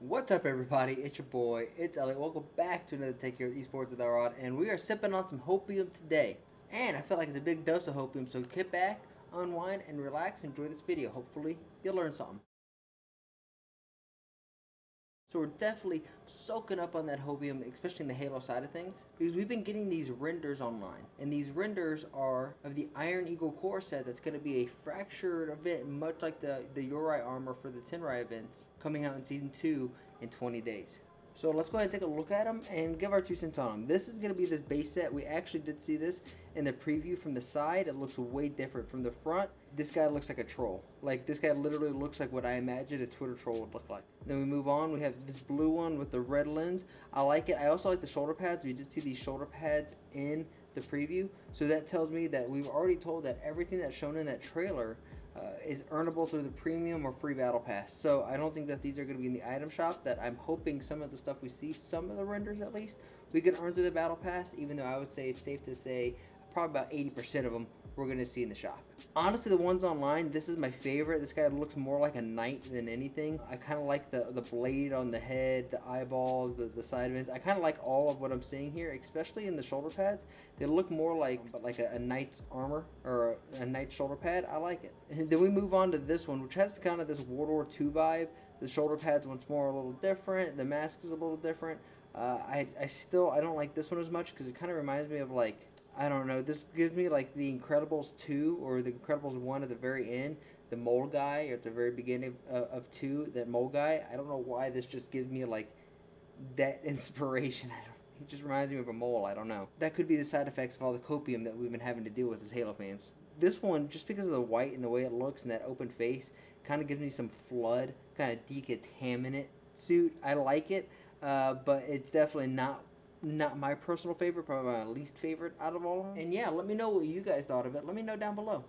What's up, everybody? It's your boy, it's Elliot. Welcome back to another Take Care of Esports with Rod, and we are sipping on some hopium today. And I feel like it's a big dose of hopium, so kick back, unwind, and relax. Enjoy this video. Hopefully, you'll learn something. So we're definitely soaking up on that hopium, especially in the Halo side of things, because we've been getting these renders online, and these renders are of the Iron Eagle core set that's going to be a fractured event, much like the Yuri armor for the Tenrai events, coming out in Season 2 in 20 days. So let's go ahead and take a look at them and give our 2 cents on them. This is going to be this base set. We actually did see this in the preview from the side. It looks way different from the front. This guy looks like a troll. Like, this guy literally looks like what I imagined a Twitter troll would look like. Then we move on. We have this blue one with the red lens. I like it. I also like the shoulder pads. We did see these shoulder pads in the preview. So that tells me that we've already told that everything that's shown in that trailer is earnable through the premium or free battle pass. So I don't think that these are going to be in the item shop. That I'm hoping some of the stuff we see, some of the renders at least, we can earn through the battle pass, even though I would say it's safe to say probably about 80% of them we're going to see in the shop. Honestly, the ones online, this is my favorite. This guy looks more like a knight than anything. I kind of like the blade on the head, the eyeballs, the side vents. I kind of like all of what I'm seeing here, especially in the shoulder pads. They look more like a knight's armor or a knight's shoulder pad. I like it. And then we move on to this one, which has kind of this World War II vibe. The shoulder pads once more a little different. The mask is a little different. I don't like this one as much because it kind of reminds me of, like, I don't know, this gives me like the Incredibles 2 or the Incredibles 1 at the very end, the mole guy at the very beginning of 2, that mole guy. I don't know why this just gives me like that inspiration. It just reminds me of a mole, I don't know. That could be the side effects of all the copium that we've been having to deal with as Halo fans. This one, just because of the white and the way it looks and that open face, kind of gives me some Flood, kind of decontaminant suit. I like it, but it's definitely not my personal favorite, probably my least favorite out of all of them. And yeah, let me know what you guys thought of it. Let me know down below.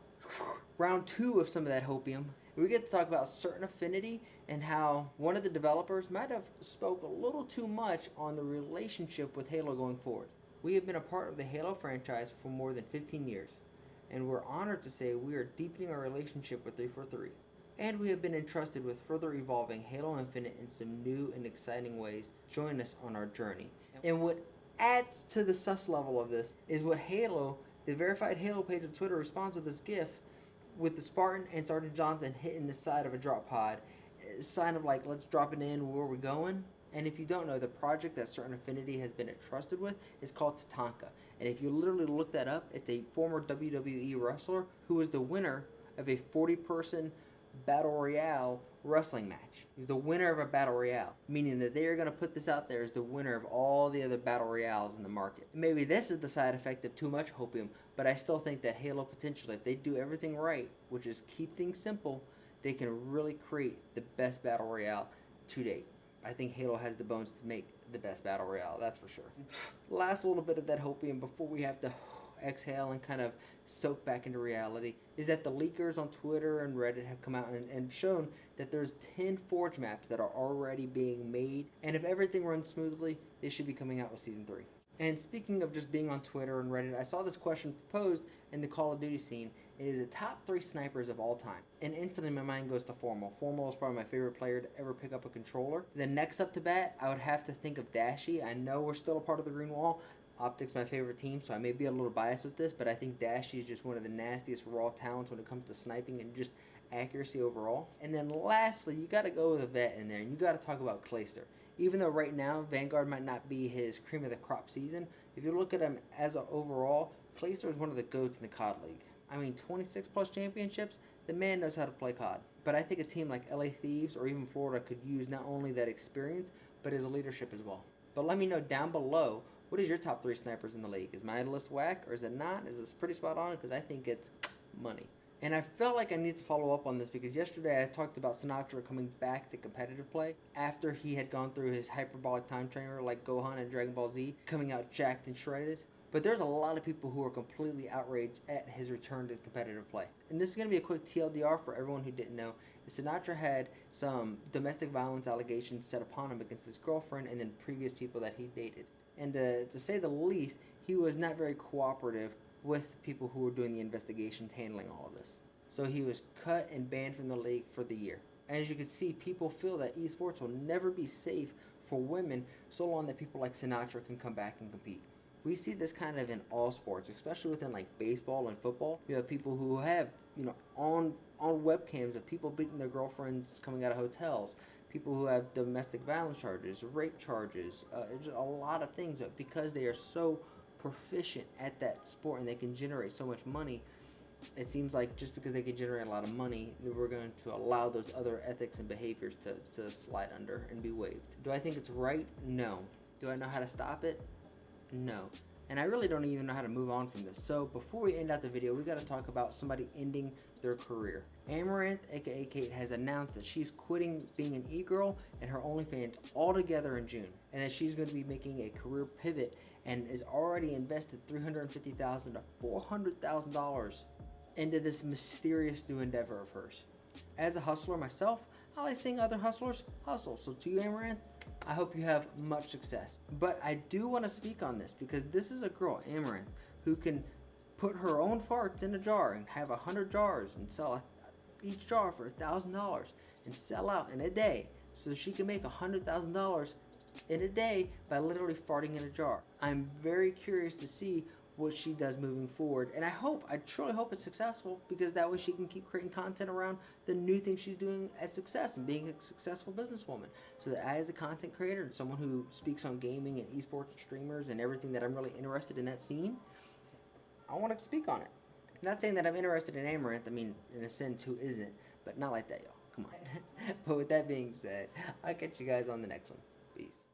Round 2 of some of that hopium. We get to talk about certain affinity and how one of the developers might have spoke a little too much on the relationship with Halo going forward. We have been a part of the Halo franchise for more than 15 years, and we're honored to say we are deepening our relationship with 343. And we have been entrusted with further evolving Halo Infinite in some new and exciting ways. Join us on our journey. And what adds to the sus level of this is what Halo, the verified Halo page on Twitter, responds with this GIF with the Spartan and Sergeant Johnson hitting the side of a drop pod. A sign of like, let's drop it in where we're going. And if you don't know, the project that Certain Affinity has been entrusted with is called Tatanka. And if you literally look that up, it's a former WWE wrestler who was the winner of a 40-person Battle Royale wrestling match. He's the winner of a Battle Royale, meaning that they are going to put this out there as the winner of all the other Battle Royales in the market. Maybe this is the side effect of too much hopium, but I still think that Halo potentially, if they do everything right, which is keep things simple, they can really create the best Battle Royale to date. I think Halo has the bones to make the best Battle Royale, that's for sure. Last little bit of that hopium before we have to exhale and kind of soak back into reality is that the leakers on Twitter and Reddit have come out and shown that there's 10 Forge maps that are already being made, and if everything runs smoothly, they should be coming out with Season 3. And speaking of just being on Twitter and Reddit, I saw this question proposed in the Call of Duty scene. It is the top 3 snipers of all time. And instantly my mind goes to Formal. Formal is probably my favorite player to ever pick up a controller. Then next up to bat, I would have to think of Dashy. I know we're still a part of the Green Wall. Optic's my favorite team, so I may be a little biased with this, but I think Dashy is just one of the nastiest raw talents when it comes to sniping and just accuracy overall. And then lastly, you got to go with a vet in there, and you got to talk about Clayster. Even though right now Vanguard might not be his cream of the crop season, if you look at him as an overall, Clayster is one of the GOATs in the COD League. I mean, 26 plus championships, the man knows how to play COD. But I think a team like LA Thieves or even Florida could use not only that experience, but his leadership as well. But let me know down below, what is your top 3 snipers in the league? Is my list whack or is it not? Is this pretty spot on? Because I think it's money. And I felt like I need to follow up on this because yesterday I talked about Sinatra coming back to competitive play after he had gone through his hyperbolic time trainer like Gohan and Dragon Ball Z, coming out jacked and shredded. But there's a lot of people who are completely outraged at his return to competitive play. And this is going to be a quick TLDR for everyone who didn't know. Sinatra had some domestic violence allegations set upon him against his girlfriend and then previous people that he dated. And to say the least, he was not very cooperative with people who were doing the investigations handling all of this. So he was cut and banned from the league for the year. And as you can see, people feel that esports will never be safe for women so long that people like Sinatra can come back and compete. We see this kind of in all sports, especially within like baseball and football. You have people who have, on webcams of people beating their girlfriends coming out of hotels, people who have domestic violence charges, rape charges, a lot of things. But because they are so proficient at that sport and they can generate so much money, it seems like just because they can generate a lot of money, we're going to allow those other ethics and behaviors to slide under and be waived. Do I think it's right? No. Do I know how to stop it? No. And I really don't even know how to move on from this. So before we end out the video, we got to talk about somebody ending their career. Amaranth, aka Kate, has announced that she's quitting being an e-girl and her OnlyFans altogether in June, and that she's going to be making a career pivot and is already invested $350,000 to $400,000 into this mysterious new endeavor of hers. As a hustler myself, I like seeing other hustlers hustle. So to you, Amaranth, I hope you have much success. But I do want to speak on this because this is a girl, Amaranth, who can put her own farts in a jar and have 100 jars and sell each jar for $1,000 and sell out in a day so she can make $100,000 in a day by literally farting in a jar. I'm very curious to see what she does moving forward, and I truly hope it's successful, because that way she can keep creating content around the new things she's doing as success and being a successful businesswoman. So that I, as a content creator and someone who speaks on gaming and esports and streamers and everything that I'm really interested in that scene, I want to speak on it. I'm not saying that I'm interested in Amaranth, I mean, in a sense, who isn't, but not like that, y'all. Come on. But with that being said, I'll catch you guys on the next one. Peace.